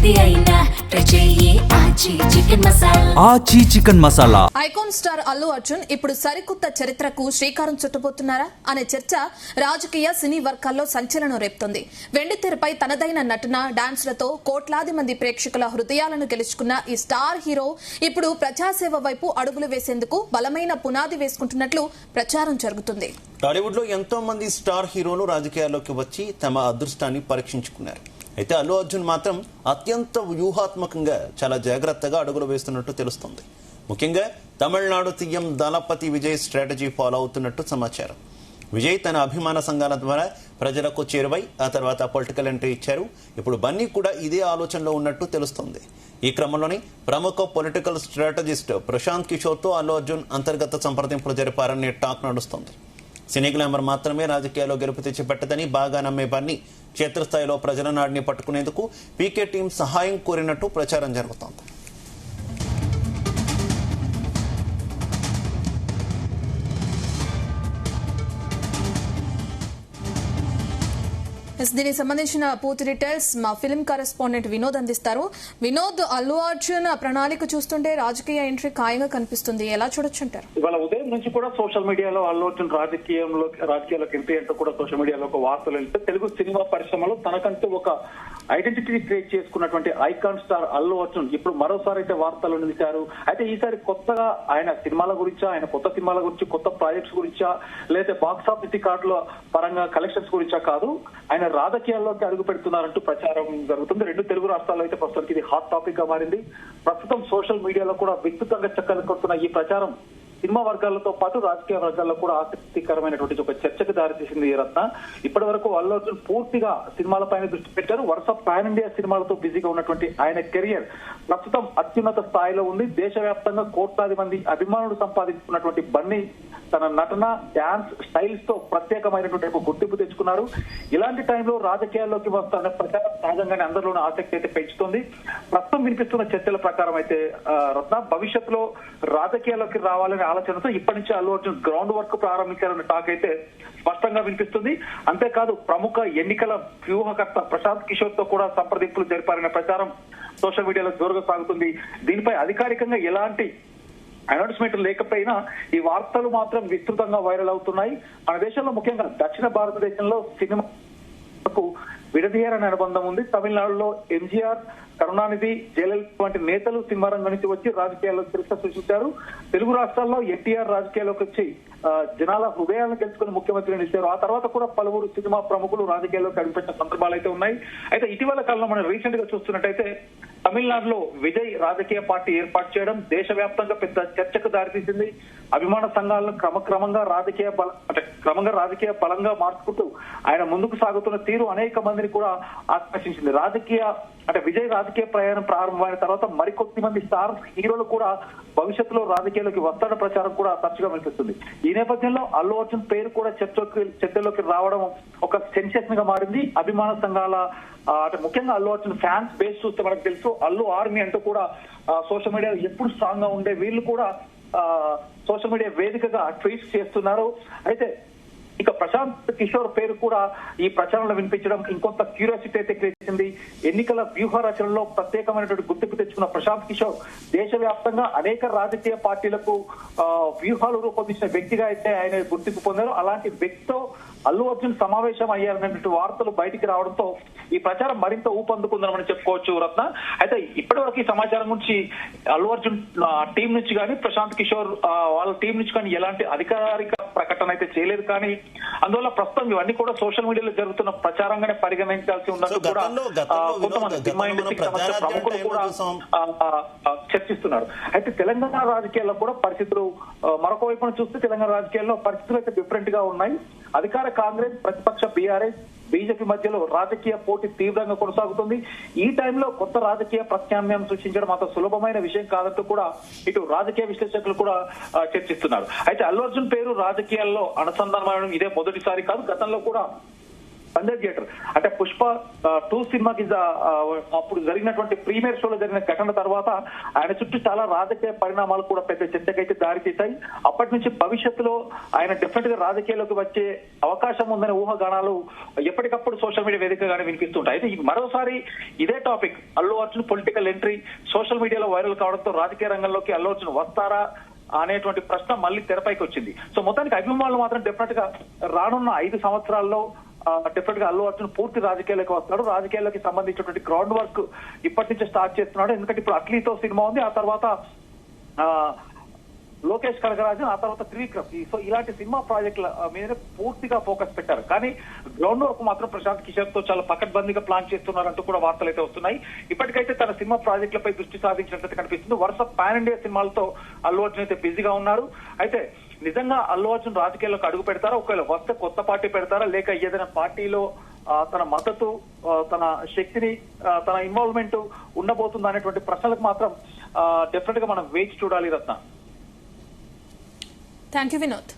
ఏది అయినా ట్రై చెయ్యి ఆచి చికెన్ మసాలా. ఆచి chicken masala. Icon star Allu Arjun ఇప్పుడు సరికొత్త చరిత్రకు శ్రీకారం చుట్టబోతున్నారా అనే చర్చ రాజకీయ సినీ వర్గాల్లో సంచలనం రేపుతోంది. వెండితెరపై తనదైన నటన, డాన్స్లతో కోట్లాది మంది ప్రేక్షకుల హృదయాలను గెలుచుకున్న ఈ స్టార్ హీరో ఇప్పుడు ప్రజాసేవ వైపు అడుగులు వేసేందుకు బలమైన పునాది వేసుకుంటున్నట్లు ప్రచారం జరుగుతుంది. టాలీవుడ్ లో ఎంతో మంది స్టార్ హీరోలు రాజకీయాల్లోకి వచ్చి తమ అదృష్టాన్ని పరీక్షించుకున్నారు. అయితే అల్లు అర్జున్ మాత్రం అత్యంత వ్యూహాత్మకంగా చాలా జాగ్రత్తగా అడుగులు వేస్తున్నట్టు తెలుస్తోంది. ముఖ్యంగా తమిళనాడు సీఎం దళపతి విజయ్ స్ట్రాటజీ ఫాలో అవుతున్నట్టు సమాచారం. విజయ్ తన అభిమాన సంఘాల ద్వారా ప్రజలకు చేరువై ఆ తర్వాత పొలిటికల్ ఎంట్రీ ఇచ్చారు. ఇప్పుడు బన్నీ కూడా ఇదే ఆలోచనలో ఉన్నట్టు తెలుస్తోంది. ఈ క్రమంలోనే ప్రముఖ పొలిటికల్ స్ట్రాటజిస్ట్ ప్రశాంత్ కిషోర్ తో అల్లు అర్జున్ అంతర్గత సంప్రదింపులు జరిపారనే టాక్ నడుస్తోంది. సినీ గ్లామర్ మాత్రమే రాజకీయాల్లో గెలుపు తెచ్చిపెట్టదని బాగా నమ్మే బన్నీ క్షేత్రస్థాయిలో ప్రజల నాడిని పట్టుకునేందుకు పీకే టీం సహాయం కోరినట్టు ప్రచారం జరుగుతోంది. దీనికి సంబంధించిన పూర్తి డీటెయిల్స్ మా ఫిల్మ్ కరెస్పాండెంట్ వినోద్ అందిస్తారు. వినోద్, అల్లు అర్జున్ ప్రణాళిక చూస్తుంటే రాజకీయ ఎంట్రీ ఖాయంగా కనిపిస్తుంది. ఎలా చూడొచ్చు అంటారు? ఇవాళ ఉదయం నుంచి కూడా సోషల్ మీడియాలో అల్లు అర్జున్ రాజకీయాల్లోకి ఎంట్రీ అంటూ కూడా సోషల్ మీడియాలో ఒక వార్తలు వెళ్తే తెలుగు సినిమా పరిశ్రమలో తనకంటూ ఒక ఐడెంటిటీ క్రియేట్ చేసుకున్నటువంటి ఐకాన్ స్టార్ అల్లు అర్జున్ ఇప్పుడు మరోసారి అయితే వార్తలు నిలిచారు. అయితే ఈసారి కొత్తగా ఆయన సినిమాల గురించా, ఆయన కొత్త సినిమాల గురించి, కొత్త ప్రాజెక్ట్స్ గురించా, లేదా బాక్స్ ఆఫీస్ రికార్డుల పరంగా కలెక్షన్స్ గురించా కాదు, ఆయన రాజకీయాల్లోకి అడుగు పెడుతున్నారంటూ ప్రచారం జరుగుతుంది. రెండు తెలుగు రాష్ట్రాల్లో అయితే ప్రస్తుతానికి ఇది హాట్ టాపిక్ గా మారింది. ప్రస్తుతం సోషల్ మీడియాలో కూడా విస్తృతంగా చక్కర్లు కొడుతున్న ఈ ప్రచారం సినిమా వర్గాలతో పాటు రాజకీయ వర్గాల్లో కూడా ఆసక్తికరమైనటువంటి ఒక చర్చకు దారితీసింది. రత్న, ఇప్పటి వరకు అల్లు అర్జున్ పూర్తిగా సినిమాలపైన దృష్టి పెట్టారు. వరుస పాన్ ఇండియా సినిమాలతో బిజీగా ఉన్నటువంటి ఆయన కెరియర్ ప్రస్తుతం అత్యున్నత స్థాయిలో ఉంది. దేశవ్యాప్తంగా కోట్లాది మంది అభిమానులు సంపాదించుకున్నటువంటి బన్నీ తన నటన, డాన్స్ స్టైల్స్ తో ప్రత్యేకమైనటువంటి ఒక గుర్తింపు తెచ్చుకున్నారు. ఇలాంటి టైంలో రాజకీయాల్లోకి వస్తున్న ప్రచారం సహజంగానే అందరిలోనూ ఆసక్తి అయితే పెంచుతుంది. ప్రస్తుతం వినిపిస్తున్న చర్చల ప్రకారం అయితే రత్న, భవిష్యత్తులో రాజకీయాల్లోకి రావాలనే ఆలోచనతో ఇప్పటి నుంచి అల్లు అర్జున్ గ్రౌండ్ వర్క్ ప్రారంభించారన్న టాక్ అయితే స్పష్టంగా వినిపిస్తుంది. అంతేకాదు ప్రముఖ ఎన్నికల వ్యూహకర్త ప్రశాంత్ కిషోర్ తో కూడా సంప్రదింపులు జరిపారనే ప్రచారం సోషల్ మీడియాలో జోరుగా సాగుతుంది. దీనిపై అధికారికంగా ఎలాంటి అనౌన్స్మెంట్ లేకపోయినా ఈ వార్తలు మాత్రం విస్తృతంగా వైరల్ అవుతున్నాయి. మన దేశంలో ముఖ్యంగా దక్షిణ భారతదేశంలో సినిమాకు విడదీయాలనే అనుబంధం ఉంది. తమిళనాడులో ఎంజీఆర్, కరుణానిధి, జయలలిత వంటి నేతలు సినిమా రంగం నుంచి వచ్చి రాజకీయాల్లో చరిత్ర సృష్టించారు. తెలుగు రాష్ట్రాల్లో ఎన్టీఆర్ రాజకీయాల్లోకి వచ్చి జనాల హృదయాలను గెలుచుకుని ముఖ్యమంత్రి నిలిచారు. ఆ తర్వాత కూడా పలువురు సినిమా ప్రముఖులు రాజకీయాల్లోకి అడుగుపెట్టిన సందర్భాలు అయితే ఉన్నాయి. అయితే ఇటీవల కాలంలో మనం రీసెంట్ గా చూస్తున్నట్టయితే తమిళనాడులో విజయ్ రాజకీయ పార్టీ ఏర్పాటు చేయడం దేశవ్యాప్తంగా పెద్ద చర్చకు దారితీసింది. అభిమాన సంఘాలను క్రమంగా రాజకీయ బలంగా మార్చుకుంటూ ఆయన ముందుకు సాగుతున్న తీరు అనేక మందిని కూడా ఆకర్షించింది. విజయ్ రాజకీయ ప్రయాణం ప్రారంభమైన తర్వాత మరికొద్ది మంది స్టార్ హీరోలు కూడా భవిష్యత్తులో రాజకీయాల్లోకి వస్తాడన్న ప్రచారం కూడా తరచుగా వినిపిస్తుంది. ఈ నేపథ్యంలో అల్లు అర్జున్ పేరు కూడా చర్చలోకి రావడం ఒక సెన్సేషన్ గా మారింది. అభిమాన సంఘాల ముఖ్యంగా అల్లు అర్జున్ ఫ్యాన్స్ బేస్ చూస్తే మనకు తెలుసు. అల్లు ఆర్మీ అంటూ కూడా సోషల్ మీడియాలో ఎప్పుడు స్ట్రాంగ్ గా ఉండే వీళ్ళు కూడా సోషల్ మీడియా వేదికగా ట్వీట్స్ చేస్తున్నారు. అయితే ఇక ప్రశాంత్ కిషోర్ పేరు కూడా ఈ ప్రచారంలో వినిపించడం ఇంకొంత క్యూరియాసిటీ అయితే క్రియేట్ చేసింది. ఎన్నికల వ్యూహ రచనలో ప్రత్యేకమైనటువంటి గుర్తింపు తెచ్చుకున్న ప్రశాంత్ కిషోర్ దేశవ్యాప్తంగా అనేక రాజకీయ పార్టీలకు వ్యూహాలు రూపొందించిన వ్యక్తిగా అయితే ఆయన గుర్తింపు పొందారు. అలాంటి వ్యక్తితో అల్లు అర్జున్ సమావేశం అయ్యారనేటువంటి వార్తలు బయటికి రావడంతో ఈ ప్రచారం మరింత ఊపందుకుందని మనం చెప్పుకోవచ్చు. రత్న, అయితే ఇప్పటి వరకు ఈ సమాచారం గురించి అల్లు అర్జున్ టీం నుంచి కానీ ప్రశాంత్ కిషోర్ వాళ్ళ టీం నుంచి కానీ ఎలాంటి అధికారిక ప్రకటన అయితే చేయలేదు. కానీ అందువల్ల ప్రస్తుతం ఇవన్నీ కూడా సోషల్ మీడియాలో జరుగుతున్న ప్రచారంగానే పరిగణించాల్సి ఉన్నట్టు కూడా కొంతమంది సినిమా ఇండస్ట్రీకి సంబంధించిన ప్రముఖులు కూడా చర్చిస్తున్నారు. అయితే తెలంగాణ రాజకీయాల్లో కూడా పరిస్థితులు మరొక వైపున చూస్తే తెలంగాణ రాజకీయాల్లో పరిస్థితులు అయితే డిఫరెంట్ గా ఉన్నాయి. అధికార కాంగ్రెస్, ప్రతిపక్ష బీఆర్ఎస్, బీజేపీ మధ్యలో రాజకీయ పోటీ తీవ్రంగా కొనసాగుతుంది. ఈ టైంలో కొత్త రాజకీయ ప్రత్యామ్నాయం సృష్టించడం అంత సులభమైన విషయం కాదంటూ కూడా ఇటు రాజకీయ విశ్లేషకులు కూడా చర్చిస్తున్నారు. అయితే అల్లు అర్జున్ పేరు రాజకీయాల్లో అనుసంధానం ఇదే మొదటిసారి కాదు. గతంలో కూడా సంజయ్ థియేటర్ అంటే పుష్ప 2 సినిమాకి అప్పుడు జరిగినటువంటి ప్రీమియర్ షోలో జరిగిన ఘటన తర్వాత ఆయన చుట్టూ చాలా రాజకీయ పరిణామాలు కూడా పెద్ద చర్చకైతే దారి తీశాయి. అప్పటి నుంచి భవిష్యత్తులో ఆయన డెఫినెట్ గా రాజకీయాల్లోకి వచ్చే అవకాశం ఉందనే ఊహాగానాలు ఎప్పటికప్పుడు సోషల్ మీడియా వేదికగానే వినిపిస్తుంటాయి. అయితే మరోసారి ఇదే topic Allu Arjun political entry social మీడియాలో వైరల్ కావడంతో రాజకీయ రంగంలోకి అల్లు అర్జున్ వస్తారా అనేటువంటి ప్రశ్న మళ్ళీ తెరపైకి వచ్చింది. సో మొత్తానికి అభిమానులు మాత్రం డెఫినెట్ గా రానున్న 5 సంవత్సరాల్లో డెఫినెట్ గా అల్లు అర్జున్ పూర్తి రాజకీయాలకు వస్తాడు. రాజకీయాలకి సంబంధించినటువంటి గ్రౌండ్ వర్క్ ఇప్పటి నుంచే స్టార్ట్ చేస్తున్నాడు. ఎందుకంటే ఇప్పుడు అట్లీతో సినిమా ఉంది, ఆ తర్వాత లోకేష్ కనగరాజు, ఆ తర్వాత త్రివిక్రమ్. సో ఇలాంటి సినిమా ప్రాజెక్టుల మీద పూర్తిగా ఫోకస్ పెట్టారు. కానీ గ్రౌండ్ వర్క్ మాత్రం ప్రశాంత్ కిషోర్ తో చాలా పకడ్బందీగా ప్లాన్ చేస్తున్నారంటూ కూడా వార్తలు అయితే వస్తున్నాయి. ఇప్పటికైతే తన సినిమా ప్రాజెక్టులపై దృష్టి సాధించినట్టు కనిపిస్తుంది. వరుస పాన్ ఇండియా సినిమాలతో అల్లు అర్జున్ అయితే బిజీగా ఉన్నారు. అయితే నిజంగా అల్లు అర్జున్ రాజకీయాల్లోకి అడుగు పెడతారా, ఒకవేళ వస్తే కొత్త పార్టీ పెడతారా, లేక ఏదైనా పార్టీలో తన మద్దతు, తన శక్తిని, తన ఇన్వాల్వ్మెంట్ ఉండబోతుందా అనేటువంటి ప్రశ్నలకు మాత్రం డెఫినెట్ గా మనం వేచి చూడాలి రత్న. Thank you Vinod.